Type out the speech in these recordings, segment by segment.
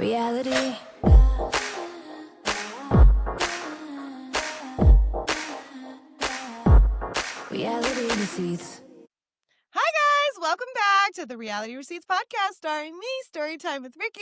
Reality. Reality receipts. Hi guys, welcome back to the Reality Receipts podcast starring me, Storytime with Ricky.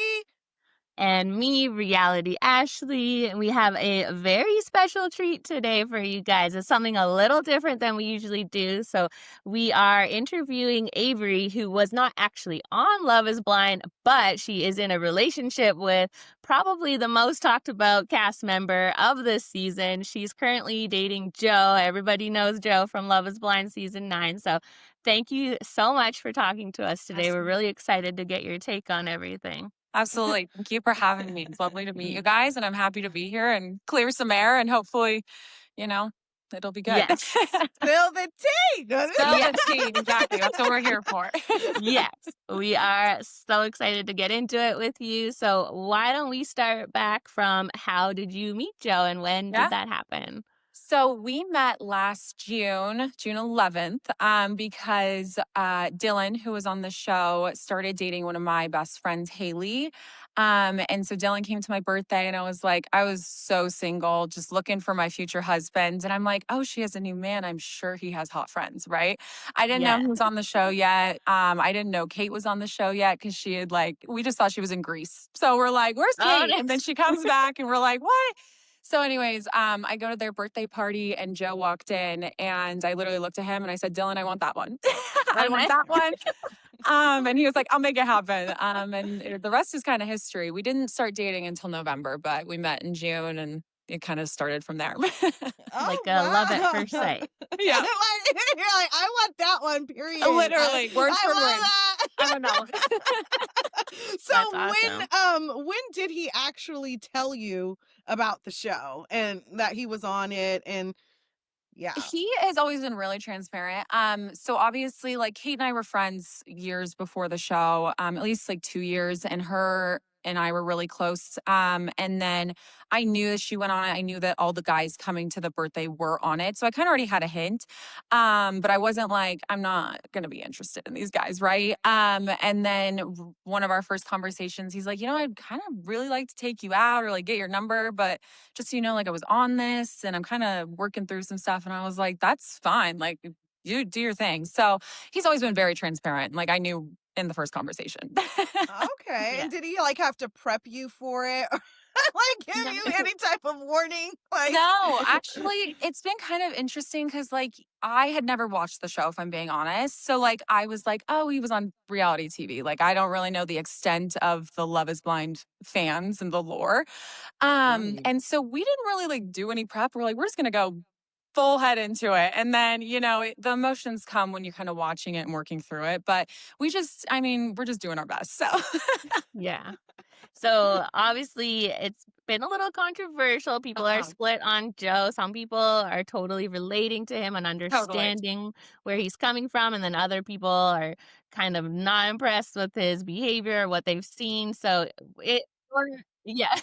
And me, Reality Ashley. And we have a very special treat today for you guys. It's something a little different than we usually do. So we are interviewing Avery, who was not actually on Love is Blind, but she is in a relationship with probably the most talked about cast member of this season. She's currently dating Joe. Everybody knows Joe from Love is Blind season 9. So thank you so much for talking to us today. Absolutely. We're really excited to get your take on everything. Absolutely. Thank you for having me. It's lovely to meet you guys, and I'm happy to be here and clear some air, and hopefully, it'll be good. Yes. Spill the tea. Spill the tea. Exactly. That's what we're here for. Yes, we are so excited to get into it with you. So why don't we start back from how did you meet Joe and when Yeah. did that happen? So we met last June 11th, because Dylan, who was on the show, started dating one of my best friends, Haley. And so Dylan came to my birthday and I was so single, just looking for my future husband. And I'm like, oh, she has a new man. I'm sure he has hot friends, right? I didn't know he was on the show yet. I didn't know Kate was on the show yet because she had we just thought she was in Greece. So we're like, where's Kate? And then she comes back and we're like, what? So anyways, I go to their birthday party and Joe walked in and I literally looked at him and I said, Dylan, I want that one. I want that one. And he was like, I'll make it happen. And the rest is kind of history. We didn't start dating until November, but we met in June and it kind of started from there. Love at first sight. Yeah. You're like, I want that one, period. Literally, word for word. That. I don't know. So That's awesome. when did he actually tell you about the show and that he was on it? And yeah. He has always been really transparent. So obviously, Kate and I were friends years before the show, at least 2 years, and her and I were really close. And then I knew that she went on it. I knew that all the guys coming to the birthday were on it. So I kind of already had a hint. But I wasn't I'm not going to be interested in these guys, right? And then one of our first conversations, he's like, I'd kind of really like to take you out or get your number, but just so you know, I was on this and I'm kind of working through some stuff. And I was like, that's fine. You do your thing. So he's always been very transparent. I knew in the first conversation. Okay. Yeah. And did he have to prep you for it? Give you any type of warning? No, actually, it's been kind of interesting because I had never watched the show, if I'm being honest. So I was like, oh, he was on reality TV. I don't really know the extent of the Love is Blind fans and the lore. And so we didn't really do any prep. We're we're just gonna go full head into it. And then, the emotions come when you're kind of watching it and working through it. But we're just doing our best. So Yeah. So obviously it's been a little controversial. People are split on Joe. Some people are totally relating to him and understanding where he's coming from. And then other people are kind of not impressed with his behavior, what they've seen. So yeah.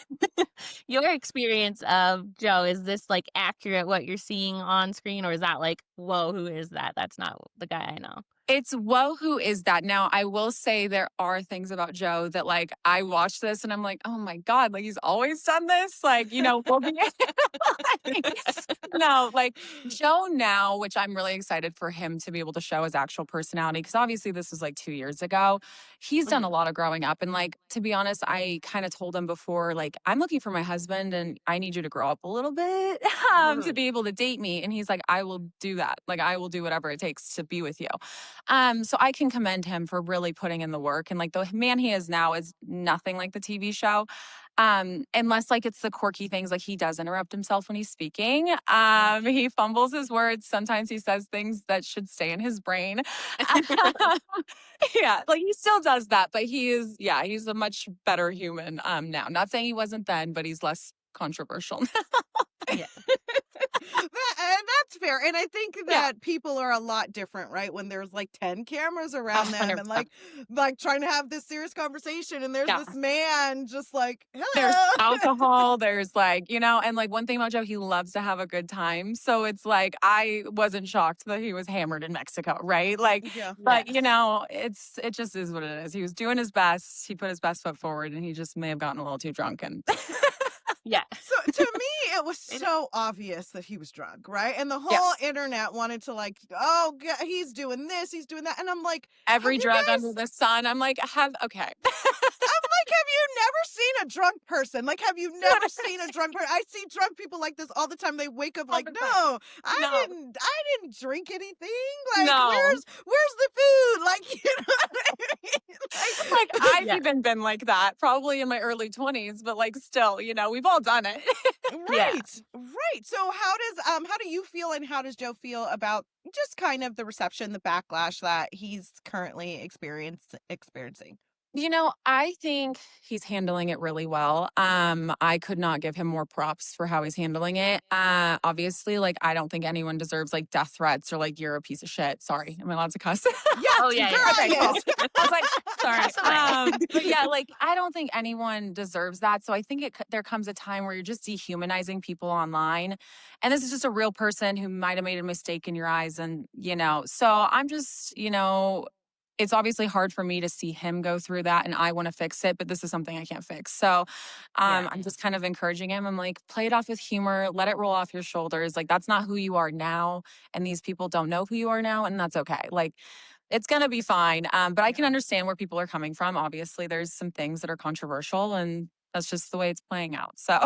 Your experience of Joe, is this accurate what you're seeing on screen, or is that whoa, who is that? That's not the guy I know. It's whoa, who is that? Now, I will say there are things about Joe that I watch this and I'm like, oh my God, he's always done this. We'll be no, Joe now, which I'm really excited for him to be able to show his actual personality. Cause obviously this was 2 years ago. He's done a lot of growing up. And to be honest, I kind of told him before, I'm looking for my husband and I need you to grow up a little bit to be able to date me. And he's like, I will do that. I will do whatever it takes to be with you. So I can commend him for really putting in the work. And the man he is now is nothing like the TV show. Unless it's the quirky things, he does interrupt himself when he's speaking. He fumbles his words. Sometimes he says things that should stay in his brain. Yeah, he still does that, but he's a much better human now. Not saying he wasn't then, but he's less controversial. Yeah. And that's fair. And I think Yeah. that people are a lot different, right? When there's like 10 cameras around them and 100%. like trying to have this serious conversation and there's Yeah. this man just like, There's hello. alcohol, there's like, and like one thing about Joe, he loves to have a good time. So it's like I wasn't shocked that he was hammered in Mexico, right? Like, Yeah. but it just is what it is. He was doing his best. He put his best foot forward and he just may have gotten a little too drunk and Yeah. So to me, it was And- so obvious that he was drunk, right? And the whole yes. internet wanted to like, oh, he's doing this, he's doing that. And I'm like, Every have you drug guys under the sun. I'm like, okay. I'm like, have you never seen a drunk person? Like, have you never seen a drunk person? I see drunk people like this all the time. They wake up like, 100%. no, I No. didn't drink anything. Like, No. where's the food? Like, you know what I mean? Like I've Yeah. even been like that, probably in my early 20s, but like still, we've all done it. Yeah. Right. So how do you feel and how does Joe feel about just kind of the reception, the backlash that he's currently experiencing? I think he's handling it really well. I could not give him more props for how he's handling it. Obviously, like I don't think anyone deserves like death threats or like you're a piece of shit. Sorry, am I allowed to cuss? Yeah, Oh, yeah, girl, yeah. Okay, cool. yes. I was like, sorry. That's all right. But yeah, like I don't think anyone deserves that. So I think there comes a time where you're just dehumanizing people online, and this is just a real person who might have made a mistake in your eyes, and so I'm just it's obviously hard for me to see him go through that and I want to fix it, but this is something I can't fix. So Yeah. I'm just kind of encouraging him. I'm like, play it off with humor, let it roll off your shoulders. Like, that's not who you are now. And these people don't know who you are now. And that's okay. Like, it's going to be fine. But I can understand where people are coming from. Obviously, there's some things that are controversial and that's just the way it's playing out. So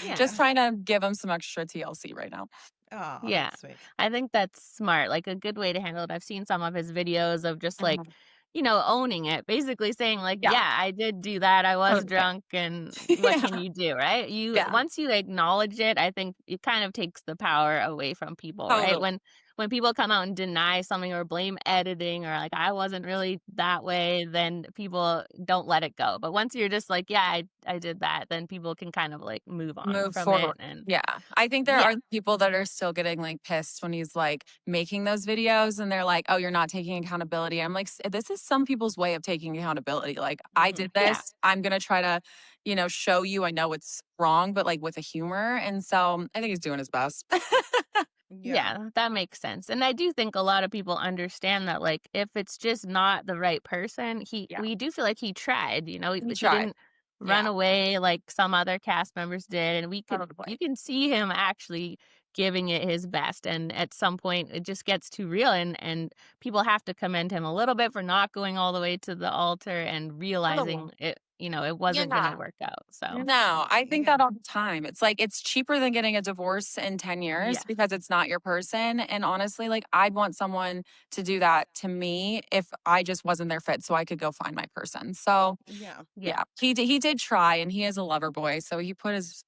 Yeah. just trying to give him some extra TLC right now. Oh, Yeah. that's sweet. I think that's smart. Like a good way to handle it. I've seen some of his videos of just like, Mhm. owning it, basically saying like, Yeah. yeah, I did do that. I was 100%. drunk and what Yeah. can you do, right? Yeah. Once you acknowledge it, I think it kind of takes the power away from people, right? Totally. When people come out and deny something or blame editing or like I wasn't really that way, then people don't let it go. But once you're just like, yeah, I did that, then people can kind of like move on Move from it. forward. And Yeah. I think there yeah, are people that are still getting like pissed when he's like making those videos and they're like, oh, you're not taking accountability. I'm like, this is some people's way of taking accountability. Like, I did yeah. this. I'm going to try to, show you I know it's wrong, but like with a humor. And so I think he's doing his best. Yeah, that makes sense. And I do think a lot of people understand that like if it's just not the right person, Yeah. we do feel like he tried, He he tried. didn't run Yeah. away like some other cast members did and you Totally. can see him actually giving it his best and at some point it just gets too real and people have to commend him a little bit for not going all the way to the altar and realizing it it wasn't going to Yeah. work out. So, No, I think Yeah. that all the time. It's like it's cheaper than getting a divorce in 10 years yeah. because it's not your person. And honestly, like I'd want someone to do that to me if I just wasn't their fit so I could go find my person. So Yeah. Yeah. he did try and he is a lover boy. So he put his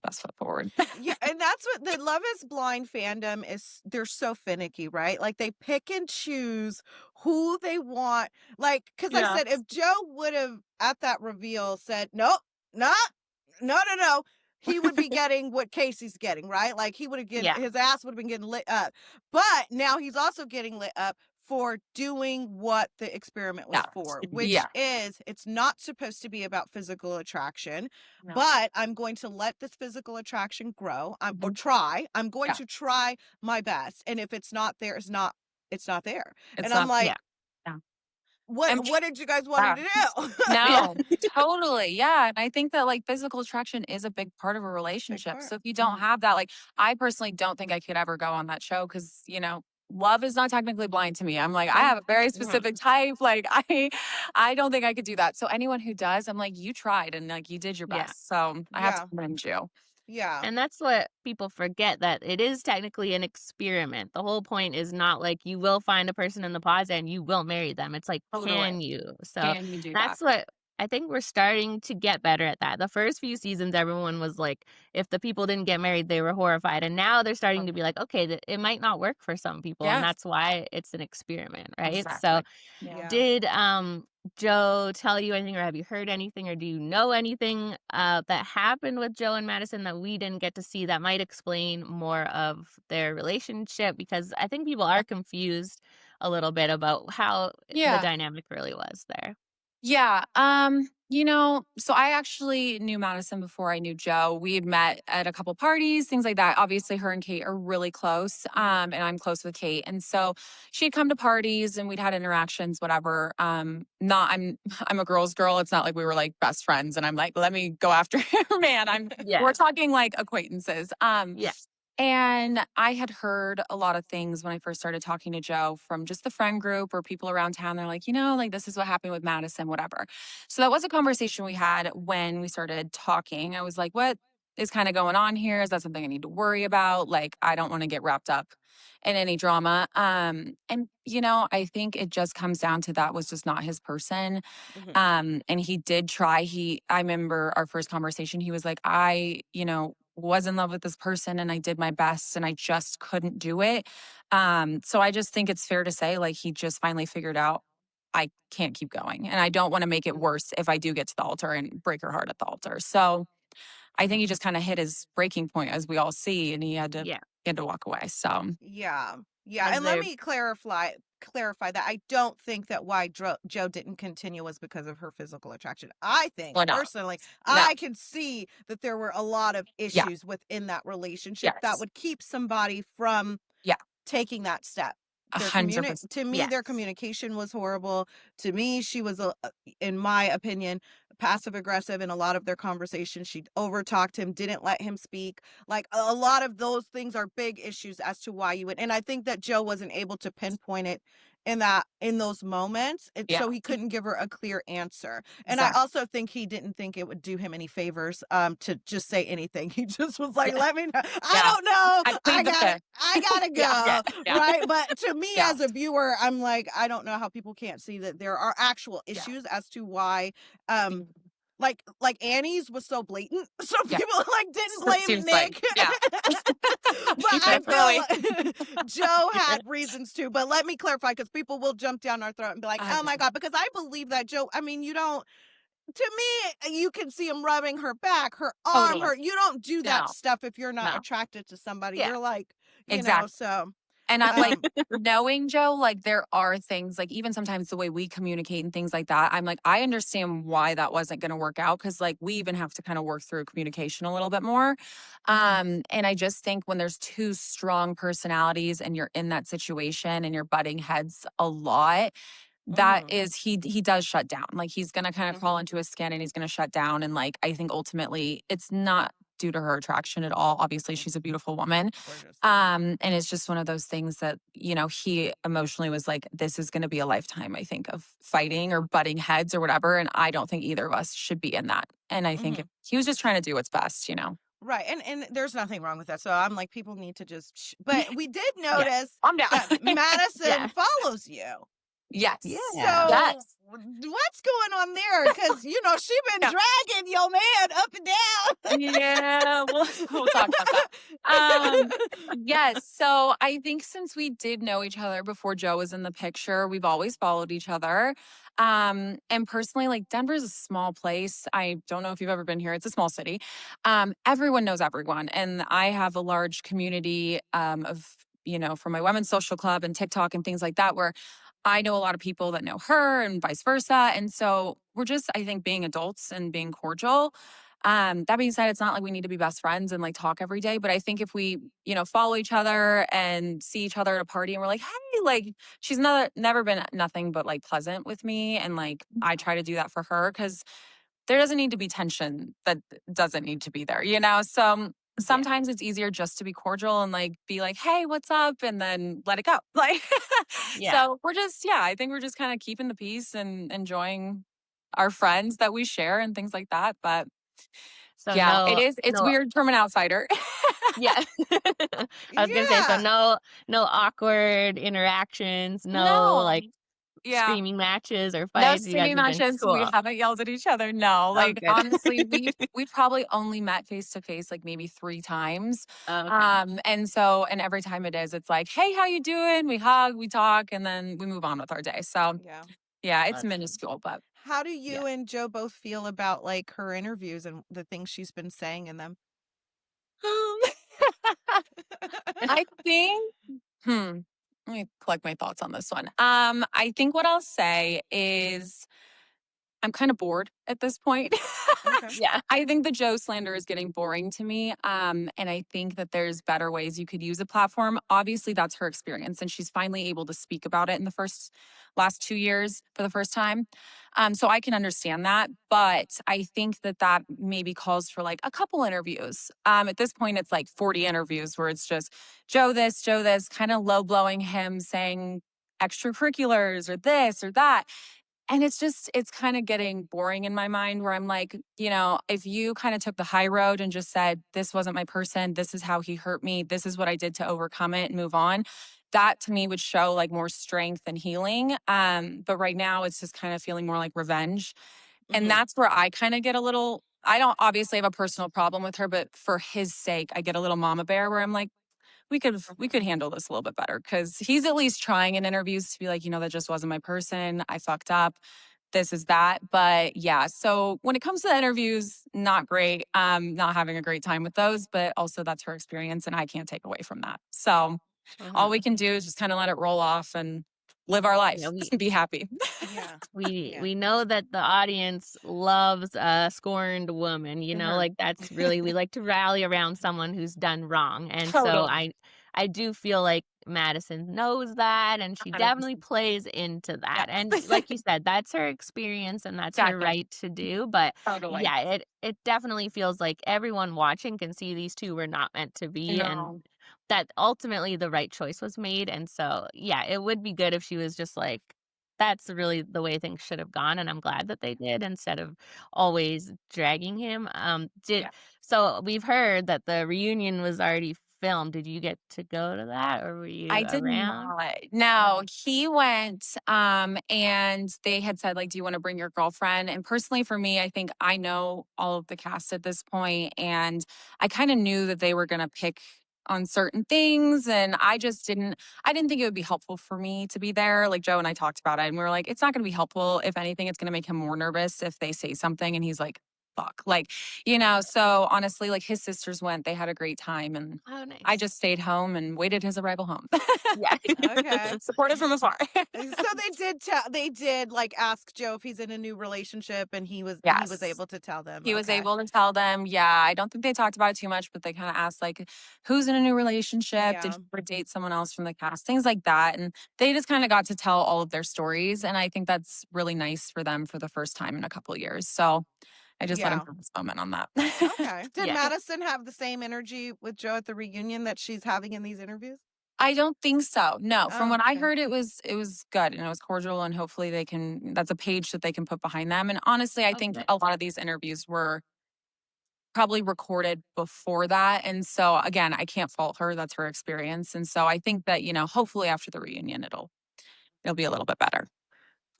best foot forward. Yeah, and that's what the Love is Blind fandom is. They're so finicky, right? Like they pick and choose who they want. Like, because I Yeah. said if Joe would have at that reveal said, nope, not, no, he would be getting what Casey's getting, right? Like he would have Yeah. his ass would have been getting lit up. But now he's also getting lit up for doing what the experiment was Yeah. for, which Yeah. is it's not supposed to be about physical attraction. No. But I'm going to let this physical attraction grow. Or Mhm. try. I'm going Yeah. to try my best. And if it's not there, it's not there. It's And I'm not like, Yeah. And what did you guys want him to do? no, totally. Yeah. And I think that like physical attraction is a big part of a Big relationship. part. So if you don't have that, like I personally don't think I could ever go on that show because, love is not technically blind to me. I'm like, I have a very specific type. Like I don't think I could do that. So anyone who does, I'm like, you tried and like you did your Yeah. best. So I have Yeah. to commend you. Yeah. And that's what people forget, that it is technically an experiment. The whole point is not like you will find a person in the pods and you will marry them. It's like, Totally. can you? So Can you do that? that's what I think we're starting to get better at that. The first few seasons, everyone was like, if the people didn't get married, they were horrified. And now they're starting to be like, okay, it might not work for some people, and Yeah, that's why it's an experiment, right? So exactly. Yeah. Yeah. did Joe tell you anything, or have you heard anything, or do you know anything that happened with Joe and Madison that we didn't get to see that might explain more of their relationship? Because I think people are confused a little bit about how the Yeah. dynamic really was there. Yeah. So I actually knew Madison before I knew Joe. We had met at a couple parties, things like that. Obviously, her and Kate are really close. And I'm close with Kate. And so she'd come to parties and we'd had interactions, whatever. Not I'm a girl's girl. It's not like we were like best friends and I'm like, let me go after her man. We're Yeah. talking like acquaintances. Yeah. And I had heard a lot of things when I first started talking to Joe from just the friend group or people around town. They're like, like this is what happened with Madison, whatever. So that was a conversation we had when we started talking. I was like, what is kind of going on here? Is that something I need to worry about? Like, I don't want to get wrapped up in any drama. I think it just comes down to that was just not his person. Mhm. And he did try. I remember our first conversation, he was like, was in love with this person and I did my best and I just couldn't do it. So I just think it's fair to say, like, he just finally figured out I can't keep going. And I don't want to make it worse if I do get to the altar and break her heart at the altar. So I think he just kind of hit his breaking point, as we all see, and Yeah. he had to walk away. So Yeah. Yeah. Was And let there me clarify that I don't think that why Joe didn't continue was because of her physical attraction. I think well, no, personally, no, I can see that there were a lot of yeah, issues within that relationship that yes, would keep somebody from yeah, taking that step. 100%. To me, their yes. communication was horrible. To me, she was in my opinion, passive aggressive in a lot of their conversations. She overtalked him, didn't let him speak. Like a lot of those things are big issues as to why you would. And I think that Joe wasn't able to pinpoint it in those moments, Yeah, so he couldn't give her a clear answer. And I exactly. also think he didn't think it would do him any favors to just say anything. He just was like, Yeah, let me know. I yeah. don't know. I plead the fifth. I gotta Yeah, Yeah. go. yeah, Right. But to me yeah, as a viewer, I'm like, I don't know how people can't see that there are actual yeah, issues as to why like Annie's was so blatant. So yeah. people like didn't blame Seems like, Nick. yeah, But I definitely. feel like Joe had reasons to. But let me clarify, because people will jump down our throat and be like, oh my 100%. God, because I believe that Joe, I mean, you don't, to me, you can see him rubbing her back, her arm, Totally. her, you don't do that No, stuff if you're not no, attracted to somebody. Yeah. You're like, exactly. so, And I like um, knowing Joe, like there are things like even sometimes the way we communicate and things like that, I'm like, I understand why that wasn't going to work out because like we even have to kind of work through communication a little bit more. And I just think when there's two strong personalities and you're in that situation and you're butting heads a lot, that mhm, is he does shut down. Like he's gonna kind of crawl mhm, into his skin and he's gonna shut down. And like I think ultimately it's not due to her attraction at all. Obviously, mhm, she's a beautiful woman. gorgeous. And it's just one of those things that, he emotionally was like, this is gonna be a lifetime, I think, of fighting or butting heads or whatever. And I don't think either of us should be in that. And I think Mhm. he was just trying to do what's best. Right. And there's nothing wrong with that. So I'm like, people need to just, but we did Yeah. notice Calm down. that Madison Yeah. follows you. Yes. Yeah. So Yes. what's going on there? Because she been Yeah. dragging your man up and down. Yeah, we'll talk about that. Um, yes. So I think since we did know each other before Joe was in the picture, we've always followed each other. And personally, like Denver's a small place. I don't know if you've ever been here. It's a small city. Everyone knows everyone. And I have a large community of, from my women's social club and TikTok and things like that, where I know a lot of people that know her and vice versa. And so we're just, I think, being adults and being cordial. That being said, it's not like we need to be best friends and like talk every day. But I think if we, follow each other and see each other at a party and we're like, hey, like she's never been nothing but like pleasant with me. And like I try to do that for her because there doesn't need to be tension that doesn't need to be there. So Yeah. sometimes it's easier just to be cordial and like be like, hey, what's up? And then let it go. Like, Yeah. so I think we're just kind of keeping the peace and enjoying our friends that we share and things like that. But So yeah, no, it's no, weird from an outsider. yeah. I was gonna say, so Yeah. no awkward interactions, no No, like Yeah. screaming matches or No fights? You guys screaming have been matches. We cool. haven't yelled at each other. No. Oh, Like, good. honestly, we probably only met face to face like maybe 3 times. Oh, okay. And every time it is, it's like, "Hey, how you doing?" We hug, we talk, and then we move on with our day. So, Yeah. yeah, Oh, it's that's good. minuscule, but How do yeah. you and Joe both feel about like her interviews and the things she's been saying in them? Um, I think let me collect my thoughts on this one. I think what I'll say is I'm kind of bored at this point. Okay. Yeah. I think the Joe slander is getting boring to me. And I think that there's better ways you could use a platform. Obviously, that's her experience, and she's finally able to speak about it in the last 2 years for the first time. So I can understand that. But I think that that maybe calls for like a couple interviews. At this point, it's like 40 interviews where it's just Joe this, kind of low blowing him saying extracurriculars or this or that. And it's kind of getting boring in my mind where I'm like, if you kind of took the high road and just said, this wasn't my person, this is how he hurt me, this is what I did to overcome it and move on, that to me would show like more strength and healing. But right now it's just kind of feeling more like revenge. And Mhm. that's where I kind of get a little, I don't obviously have a personal problem with her, but for his sake, I get a little mama bear where I'm like, we could handle this a little bit better because he's at least trying in interviews to be like, that just wasn't my person. I fucked up. This is that. But yeah, so when it comes to the interviews, not great. Not having a great time with those, but also that's her experience and I can't take away from that. So all we Uh-huh. can do is just kind of let it roll off and live our Yeah, life we and be happy. Yeah. we Yeah. we know that the audience loves a scorned woman, Mhm. like that's really we like to rally around someone who's done wrong. And so Totally. I do feel like Madison knows that and she definitely 100%. plays into that. Yes. And like you said, that's her experience and that's her Exactly. right to do. But Totally. yeah, it definitely feels like everyone watching can see these two were not meant to be and No. that ultimately the right choice was made. And so yeah, it would be good if she was just like that's really the way things should have gone, and I'm glad that they did instead of always dragging him. Did Yeah. so we've heard that the reunion was already filmed. Did you get to go to that or were you I did around? not. No, he went, and they had said, like, "Do you wanna bring your girlfriend?" And personally for me, I think I know all of the cast at this point, and I kinda knew that they were gonna pick on certain things, and I didn't think it would be helpful for me to be there. Like, Joe and I talked about it, and we were like, "It's not gonna be helpful. If anything, it's gonna make him more nervous if they say something," and he's like, "Fuck." Like, so honestly, like, his sisters went, they had a great time, and Oh, I nice. just stayed home and waited his arrival home. Yeah. Okay. Supported from afar. So they did like ask Joe if he's in a new relationship and he was Yes. able to tell them. He was Okay. able to tell them, yeah, I don't think they talked about it too much, but they kind of asked, like, who's in a new relationship? Did Yeah. you ever date someone else from the cast? Things like that. And they just kind of got to tell all of their stories. And I think that's really nice for them for the first time in a couple of years. So I just let him Yeah. have his moment on that. Okay. Did Yeah. Madison have the same energy with Joe at the reunion that she's having in these interviews? I don't think so. No, from Oh, what I okay. heard, it was good and it was cordial, and hopefully they can. That's a page that they can put behind them. And honestly, I Oh, think good. a lot of these interviews were probably recorded before that, and so again, I can't fault her. That's her experience, and so I think that hopefully after the reunion, it'll be a little bit better.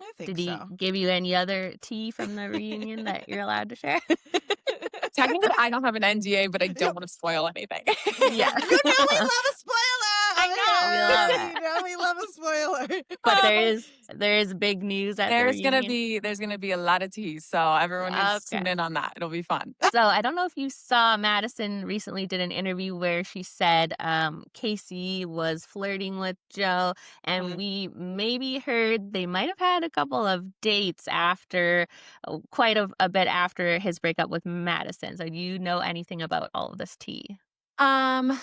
I think Did he so. give you any other tea from the reunion that you're allowed to share? Technically, I don't have an NDA, but I don't want to spoil anything. Yeah. You know we love a spoiler. I We love Oh it. yeah, you know we love a spoiler. But there know. is big news at the There's gonna reunion. be there's gonna be a lot of tea, so everyone needs to tune Okay. in on that. It'll be fun. So I don't know if you saw Madison recently did an interview where she said Casey was flirting with Joe, and Mhm. we maybe heard they might have had a couple of dates after, quite a bit after his breakup with Madison. So do you know anything about all of this tea?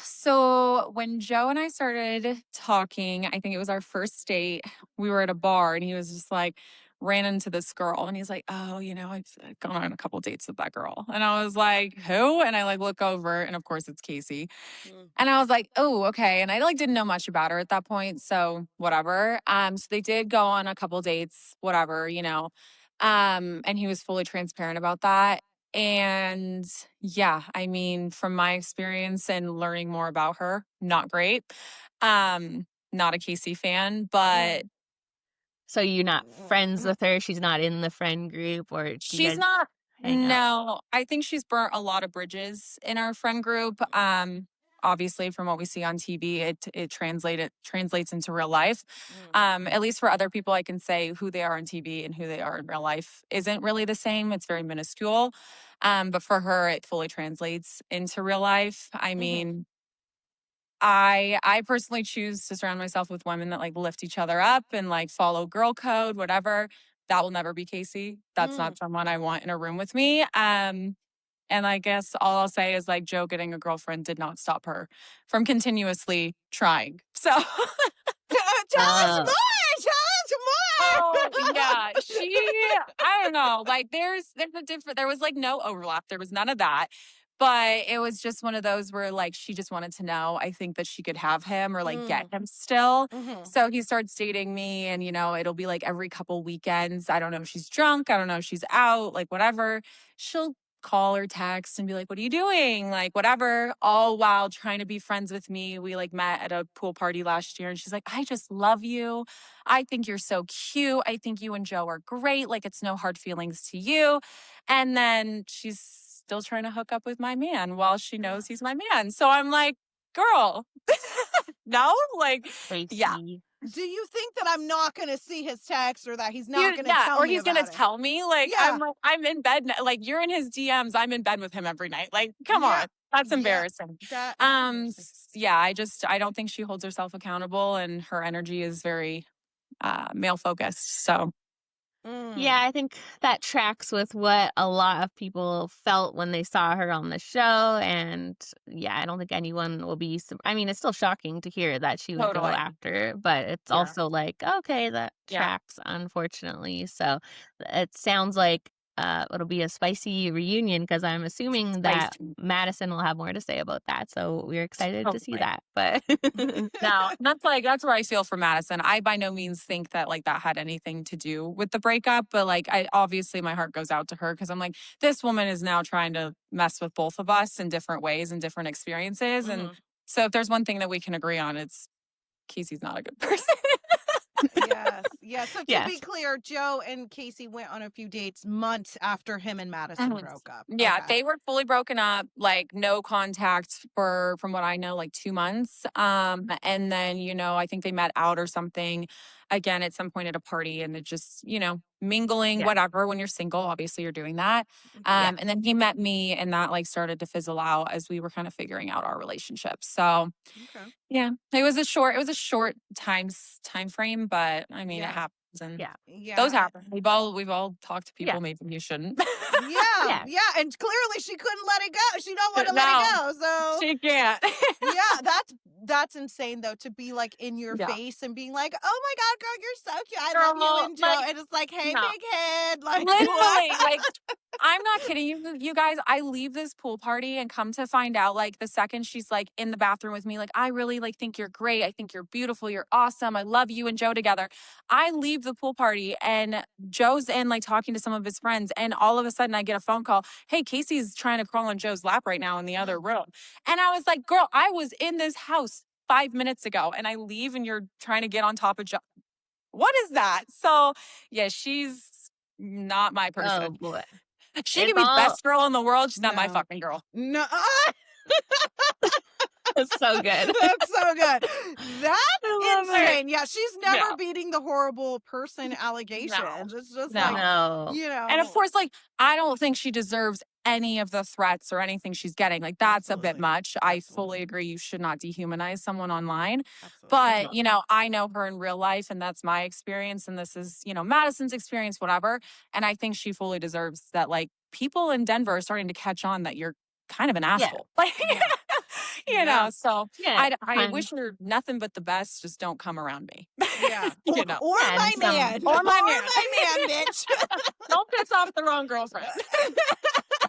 So when Joe and I started talking, I think it was our first date, we were at a bar and he was just like, ran into this girl and he's like, "Oh, I've gone on a couple dates with that girl." And I was like, "Who?" And I like look over and of course it's Casey. Mm. And I was like, "Oh, okay." And I like didn't know much about her at that point, so whatever. So they did go on a couple dates, whatever. And he was fully transparent about that. And yeah, I mean, from my experience and learning more about her, not great. Not a Casey fan, Yeah. but So you're not friends Mm. with her? She's not in the friend group, or do you She's guys not. hang out? No, I think she's burnt a lot of bridges in our friend group. Obviously, from what we see on TV, it translates into real life. At least for other people, I can say who they are on TV and who they are in real life isn't really the same. It's very minuscule. But for her, it fully translates into real life. I mean, I personally choose to surround myself with women that like lift each other up and like follow girl code, whatever. That will never be Casey. That's not someone I want in a room with me. And I guess all I'll say is like Joe getting a girlfriend did not stop her from continuously trying. So Tell us Oh, more. Tell us more. oh yeah, I don't know. Like there's a different there was like no overlap. There was none of that. But it was just one of those where like she just wanted to know, I think that she could have him or like get him still. So he starts dating me and it'll be like every couple weekends. I don't know if she's drunk, I don't know if she's out, like whatever. She'll call or text and be like, "What are you doing?" Like whatever, all while trying to be friends with me. We like met at a pool party last year and she's like, "I just love you. I think you're so cute. I think you and Joe are great. Like it's no hard feelings to you." And then she's still trying to hook up with my man while she knows he's my man. So I'm like, girl, no, like, yeah. Tracy. Do you think that I'm not going to see his text or that he's not going to tell Or me he's gonna about it? tell me. Like, Yeah. I'm in bed. Like, you're in his DMs. I'm in bed with him every night. Like, come Yeah. on, that's Yeah. embarrassing. That is embarrassing. Yeah, I don't think she holds herself accountable, and her energy is very male focused. So Yeah, I think that tracks with what a lot of people felt when they saw her on the show. And yeah, I don't think anyone will be. I mean, it's still shocking to hear that she would go totally, after, but it's yeah, also like, okay, that yeah. tracks, unfortunately. So it sounds like it'll be a spicy reunion because I'm assuming that Spicy. Madison will have more to say about that. So we're excited to see Totally. that. But No, that's where I feel for Madison. I by no means think that like that had anything to do with the breakup, but like I obviously my heart goes out to her because I'm like, this woman is now trying to mess with both of us in different ways and different experiences. And so if there's one thing that we can agree on, it's Casey's not a good person. Yes. Yeah. So to yes. be clear, Joe and Casey went on a few dates months after him and Madison broke up. Yeah, Okay. they were fully broken up, like no contact for from what I know, like 2 months. And then, I think they met out or something again at some point at a party and it just, mingling, Yeah. whatever. When you're single, obviously you're doing that. Yeah. And then he met me and that like started to fizzle out as we were kind of figuring out our relationship. So Okay. yeah, it was a short time frame, but I mean it Yeah. happens and Yeah. Yeah. those happen. We've all talked to people Yeah. maybe you shouldn't. Yeah. Yeah. Yeah. And clearly she couldn't let it go. She don't want to let No, it go. So she can't. yeah, that's insane though, to be like in your Yeah. face and being like, "Oh my god, girl, you're so cute. I love you Girl, and Joe." like, And it's like, "Hey, no. big head." Like Literally, what? like, I'm not kidding you guys. I leave this pool party and come to find out, like, the second she's like in the bathroom with me, like, I really like think you're great. I think you're beautiful. You're awesome. I love you and Joe together. I leave the pool party and Joe's in like talking to some of his friends, and all of a sudden I get a phone call. Hey, Casey's trying to crawl on Joe's lap right now in the other room. And I was like, girl, I was in this house 5 minutes ago, and I leave, and you're trying to get on top of Joe. What is that? So yeah, she's not my Oh person. boy. She It's can be the all best girl in the world. She's not my No. fucking girl. No. it's so good. That's so good. That's I love it. insane. Yeah, she's never Yeah. beating the horrible person allegations. It's just No. like, No. And of course, like, I don't think she deserves any of the threats or anything she's getting. Like, that's a bit Absolutely. much. I Absolutely. fully agree. You should not dehumanize someone online. Absolutely. But, I know her in real life, and that's my experience. And this is, Madison's experience, whatever. And I think she fully deserves that. Like, people in Denver are starting to catch on that you're kind of an asshole. Like, Yeah. so Yeah. I wish her nothing but the best. Just don't come around me. Yeah. Or, You know. or And my some- man. Or my man. my man, bitch. Don't piss off the wrong girlfriend.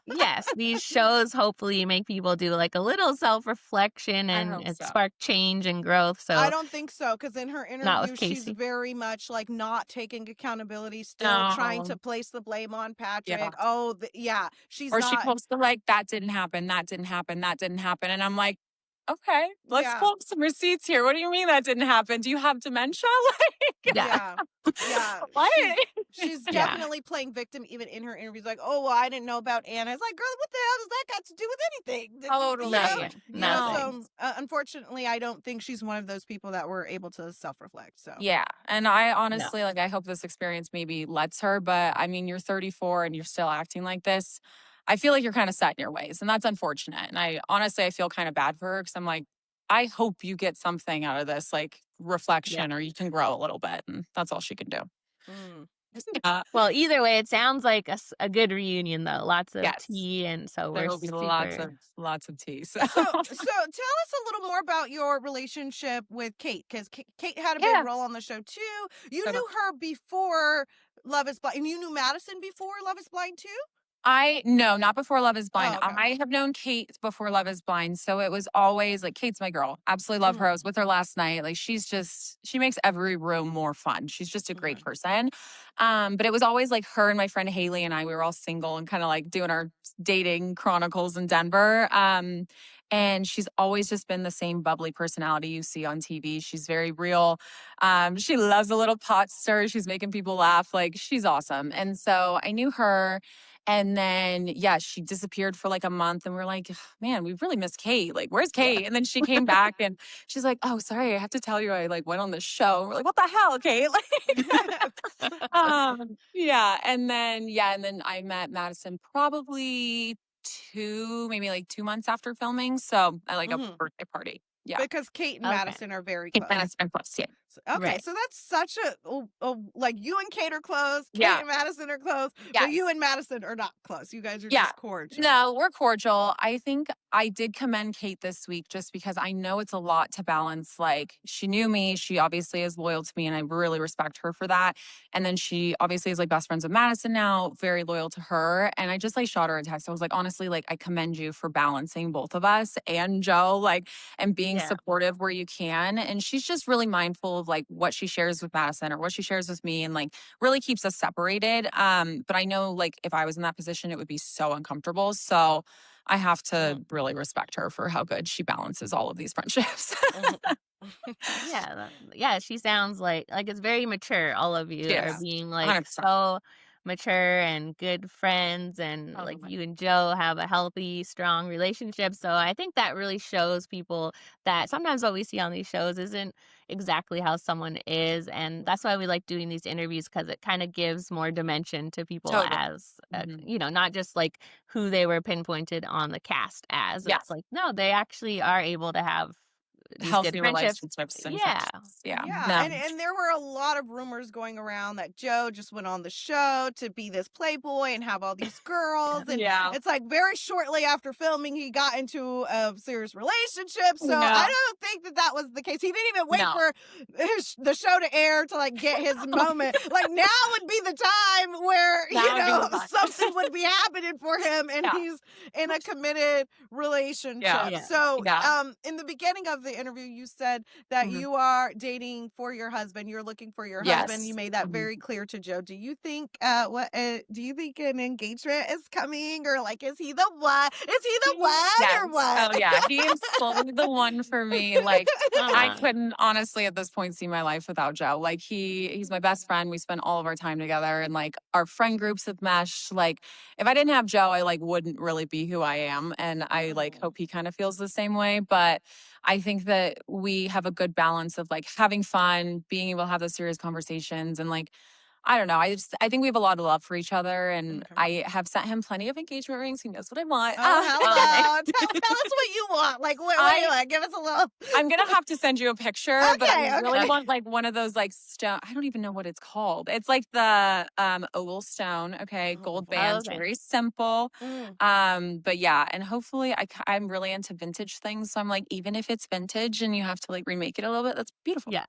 yes, these shows hopefully make people do like a little self-reflection I and hope it so. spark change and growth. So I don't think so, because in her Not with interview, she's Casey. very much like not taking accountability, still trying No. to place the blame on Patrick. Yeah. Oh, yeah, she's Or not. she posts like, that didn't happen, that didn't happen, that didn't happen. And I'm like, Okay, let's Yeah. pull up some receipts here. What do you mean that didn't happen? Do you have dementia? Yeah. Yeah. What? She's Yeah. definitely playing victim even in her interviews. Like, oh, well, I didn't know about Anna. It's like, girl, what the hell does that got to do with anything? Totally. Nothing. Nothing. So unfortunately, I don't think she's one of those people that were able to self-reflect. So Yeah. And I No. honestly, like, I hope this experience maybe lets her, but I mean, you're 34 and you're still acting like this. I feel like you're kind of set in your ways, and that's unfortunate. And I feel kind of bad for her because I'm like, I hope you get something out of this, like reflection, or you can grow a little bit. And that's all she can do. mm. Yeah. Well, either way, it sounds like a good reunion, though. Lots of Yes. tea, and so There we're will be super. lots of tea. So, So tell us a little more about your relationship with Kate, because Kate had a big yeah. role on the show too. You Totally. knew her before Love is Blind, and you knew Madison before Love is Blind too. No, not before Love is Blind. Oh, okay. I have known Kate before Love is Blind. So it was always like, Kate's my girl. Absolutely love her. I was with her last night. Like, she makes every room more fun. She's just a great person. But it was always like her and my friend Haley and we were all single and kind of like doing our dating chronicles in Denver. And she's always just been the same bubbly personality you see on TV. She's very real. She loves a little pot stir. She's making people laugh. Like, she's awesome. And so I knew her. And then, yeah, she disappeared for like a month and we're like, man, we really miss Kate. Like, where's Kate? Yeah. And then she came back and she's like, oh, sorry, I have to tell you, I like went on this show. And we're like, what the hell, Kate? Like, yeah. And then I met Madison probably maybe like 2 months after filming. So I like a birthday party. Yeah. Because Kate and Okay. Madison are very Kate close. Madison plus, yeah. Okay, Right. so that's such like, you and Kate are close. Kate Yeah. and Madison are close. Yes. But you and Madison are not close. You guys are Yeah. just cordial. No, we're cordial. I think I did commend Kate this week just because I know it's a lot to balance. Like, she knew me. She obviously is loyal to me and I really respect her for that. And then she obviously is like best friends with Madison now, very loyal to her. And I just like shot her a text. I was like, honestly, like, I commend you for balancing both of us and Joe, like, and being Yeah. supportive where you can. And she's just really mindful of like what she shares with Madison or what she shares with me and like really keeps us separated. But I know like if I was in that position, it would be so uncomfortable. So I have to really respect her for how good she balances all of these friendships. Yeah, she sounds like it's very mature. All of you are Yes, being like 100%. so mature and good friends, and like Totally. you and Joe have a healthy, strong relationship. So I think that really shows people that sometimes what we see on these shows isn't exactly how someone is, and that's why we like doing these interviews because it kind of gives more dimension to people Totally. as Mhm. not just like who they were pinpointed on the cast as. Yeah. It's like no, they actually are able to have these good Healthy friendships. relationships and Yeah. friendships. Yeah. Yeah, No. and there were a lot of rumors going around that Joe just went on the show to be this playboy and have all these girls, and Yeah. it's like very shortly after filming he got into a serious relationship. So Yeah. I don't think that was the case. He didn't even wait No. for the show to air to like get his moment. Like, now would be the time where Now would be the time. something would be happening for him, and Yeah. he's in a committed relationship. Yeah. So Yeah. in the beginning of the interview, you said that Mhm. you are dating for your husband. You're looking for your Yes. husband. You made that Mhm. very clear to Joe. Do you think do you think an engagement is coming, or like, is he the one? Is he the one Yes. or what? Oh yeah, he is fully the one for me. Like, I Aw. couldn't honestly at this point see my life without Joe. Like, he's my best friend. We spend all of our time together and like our friend groups have meshed. Like, if I didn't have Joe, I like wouldn't really be who I am. And I like hope he kind of feels the same way. But I think that we have a good balance of like having fun, being able to have those serious conversations and like I don't know. I think we have a lot of love for each other, and Okay. I have sent him plenty of engagement rings. He knows what I want. Oh, hello. Tell us what you want. Like, what do you want? Give us a little. I'm gonna have to send you a picture, but I really Okay. want like one of those like stone. I don't even know what it's called. It's like the oval stone. Okay, gold bands, Okay. very simple. Mm. But yeah, and hopefully I'm really into vintage things, so I'm like, even if it's vintage and you have to like remake it a little bit, that's beautiful. Yeah.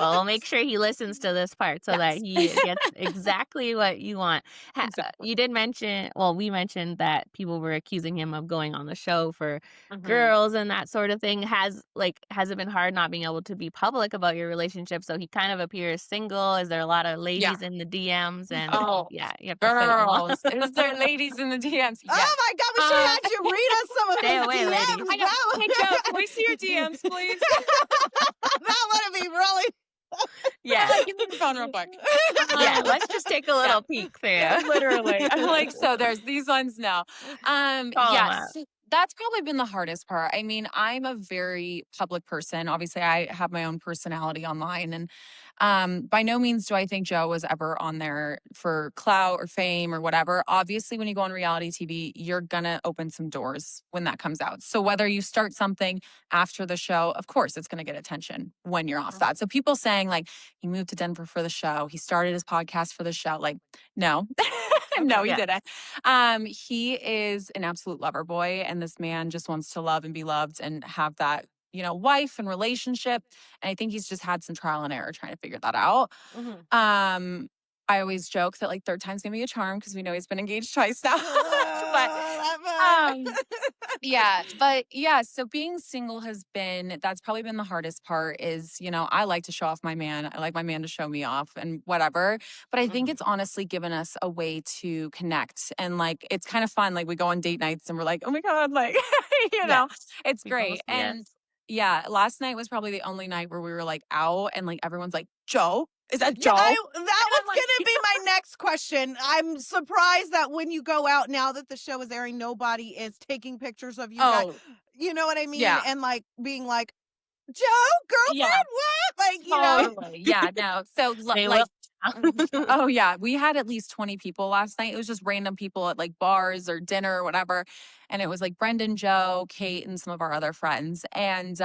Well, we'll make sure he listens to this part so that Yes. he gets exactly what you want. Exactly. You did mention, well, we mentioned that people were accusing him of going on the show for Mhm. girls and that sort of thing. Has it been hard not being able to be public about your relationship? So he kind of appears single. Is there a lot of Yeah. ladies in the DMs? And Oh, yeah, you have to fight them all. girls. Is there ladies in the DMs? Yes. Oh my God, we should have Um, had you read us some of Stay his away, ladies. DMs. I know. Hey, Joe, can we see your DMs, please? That would be really. Yeah. Like, give me your phone real quick. Yeah, Um, let's just take a yeah. little peek through. Literally. I'm like, so there's these ones now. Call 'em out. Yes, that's probably been the hardest part. I mean, I'm a very public person. Obviously, I have my own personality online. And by no means do I think Joe was ever on there for clout or fame or whatever. Obviously, when you go on reality TV, you're going to open some doors when that comes out. So whether you start something after the show, of course, it's going to get attention when you're off that. So people saying like, he moved to Denver for the show, he started his podcast for the show, like, no. No, he Yeah. didn't. He is an absolute lover boy, and this man just wants to love and be loved and have that, wife and relationship. And I think he's just had some trial and error trying to figure that out. Mhm. I always joke that like third time's gonna be a charm because we know he's been engaged twice now. But That um, yeah, so being single that's probably been the hardest part is, I like to show off my man. I like my man to show me off and whatever. But I think Mhm. it's honestly given us a way to connect. And like, it's kind of fun. Like, we go on date nights and we're like, oh my God, like, Yeah. it's People great. see And us. yeah, last night was probably the only night where we were like out and like everyone's like, Joe? Is that Yeah, Joe? that And was I'm like, gonna be my next question. I'm surprised that when you go out now that the show is airing, nobody is taking pictures of you guys. oh, You know what I mean? yeah. And like being like, Joe, Yeah. girlfriend, what? Like, Totally. Yeah, no. So They like will. oh yeah, we had at least 20 people last night. It was just random people at like bars or dinner or whatever. And it was like Brendan, Joe, Kate, and some of our other friends. And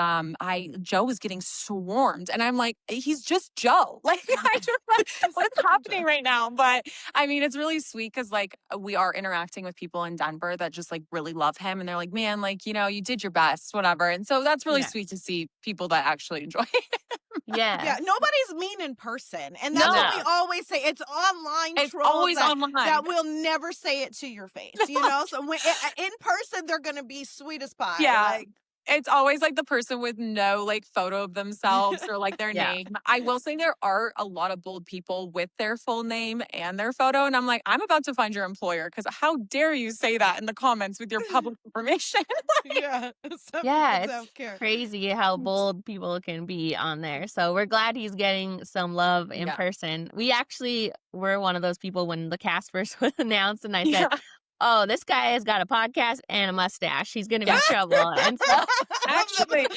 Joe was getting swarmed. And I'm like, he's just Joe. Like, I don't know what's happening right now. But I mean, it's really sweet because like we are interacting with people in Denver that just like really love him. And they're like, man, like, you did your best, whatever. And so that's really Yeah. sweet to see people that actually enjoy it. Yeah. yeah, nobody's mean in person. And that's what we No. always say. It's online It's trolls always that, online. that will never say it to your face, So when, in person, they're going to be sweet as pie. Yeah. Like, It's always like the person with no like photo of themselves or like their Yeah. name. I will say there are a lot of bold people with their full name and their photo. And I'm like, I'm about to find your employer because how dare you say that in the comments with your public information? yeah. Some Yeah, people don't it's care. crazy how bold people can be on there. So we're glad he's getting some love in Yeah. person. We actually were one of those people when the cast first was announced, and I said, Yeah. "Oh, this guy has got a podcast and a mustache. He's going to be trouble." And so, Actually,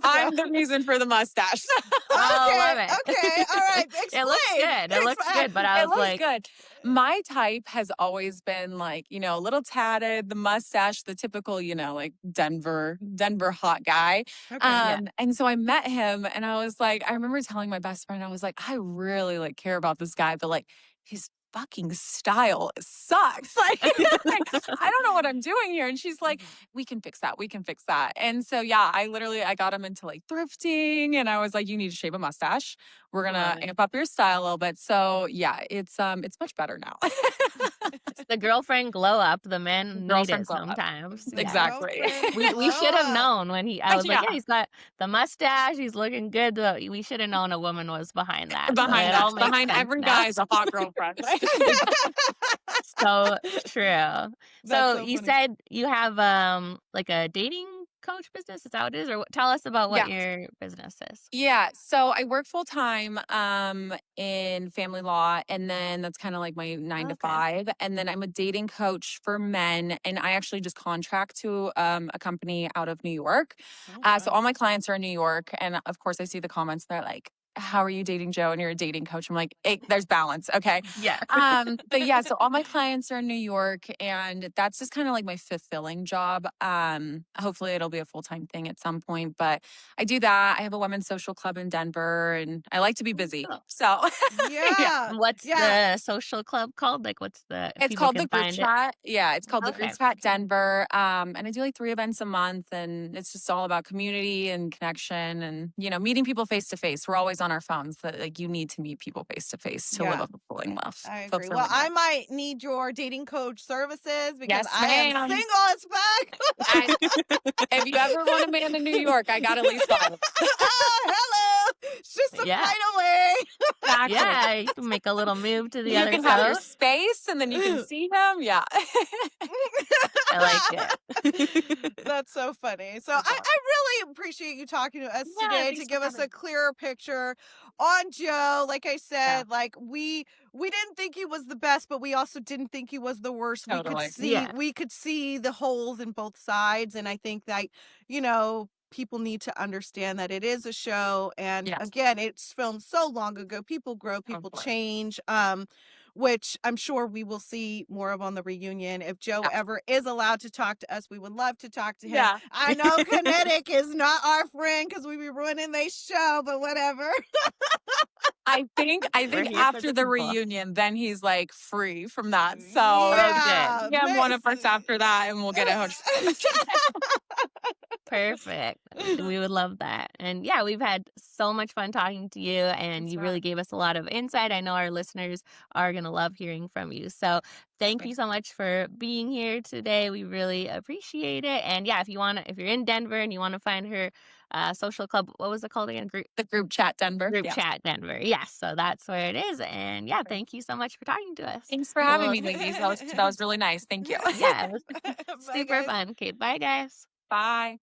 I'm the reason for the mustache. I love Okay, it. okay, all right. Explain. It looks good. It looks good. But I It was looks like, good. My type has always been like, a little tatted, the mustache, the typical, like Denver hot guy. Okay. And so I met him and I was like, I remember telling my best friend, I was like, I really like care about this guy, but like his fucking style sucks. Like, I don't know what I'm doing here. And she's like, we can fix that. We can fix that. And so, yeah, I got him into like thrifting and I was like, you need to shave a mustache. We're going to amp up your style a little bit. So yeah, it's much better now. it's the girlfriend glow up. The men need Girlfriend it glow up. sometimes. Yeah. Exactly. We should have known when I was like, Yeah. yeah, he's got the mustache, he's looking good. But we should have known a woman was behind that. Behind so that, behind every guy is a hot girlfriend. So true. That's So you funny. said you have like a dating coach business. Is that what it is? Or tell us about what your business is. Yeah. So I work full time in family law, and then that's kind of like my 9 to 5. And then I'm a dating coach for men, and I actually just contract to a company out of New York. So all my clients are in New York, and of course I see the comments. They're like, how are you dating Joe and you're a dating coach? I'm like, hey, there's balance. Okay. Yeah. But yeah, so all my clients are in New York and that's just kind of like my fulfilling job. Hopefully it'll be a full-time thing at some point, but I do that. I have a women's social club in Denver and I like to be busy. Oh. So Yeah. And what's the social club called? Like what's the it's people called can the group find it? chat. Yeah, it's called the Okay. group chat Denver. And I do like 3 events a month and it's just all about community and connection and, meeting people face to face. We're always on on our phones that like you need to meet people face to face to live Yeah. a fulfilling life. I So agree. it's Well, really I nice. might need your dating coach services because Yes, I am ma'am. single as fuck. I, if you ever want a man in New York, I got at least 5 of them. Hello. It's just a Yeah. flight away. Exactly. Yeah, you can make a little move to the You other can have your coast. space and then you can see him. Yeah. I like it. That's so funny. So That's I awesome. really appreciate you talking to us Yeah, today to thanks for give us having a clearer picture on Joe. Like I Yeah. said, like we didn't think he was the best, but we also didn't think he was the worst. Totally. Yeah. We could see the holes in both sides. And I think that, you know, people need to understand that it is a show. And Yes, again, it's filmed so long ago. People grow, of people course. change. Which I'm sure we will see more of on the reunion. If Joe Yeah. ever is allowed to talk to us, we would love to talk to him. Yeah. I know Kinetic is not our friend because we be ruining their show, but whatever. I think We're here for after the the people. reunion, then he's like free from that. So Oh, good. yeah, one of us after that, and we'll get it hooked. Perfect. We would love that. And yeah, we've had so much fun talking to you, and That's you right. really gave us a lot of insight. I know our listeners are going to love hearing from you. So thank you so much for being here today. We really appreciate it. And yeah, if you're in Denver and you want to find her social club, what was it called again? The group chat Denver. Group Yeah. chat Denver. Yes. So that's where it is. And yeah, thank you so much for talking to us. Thanks for having Well, me, ladies. That was really nice. Thank you. yeah, it was Bye, super guys. fun. Okay, bye guys. Bye.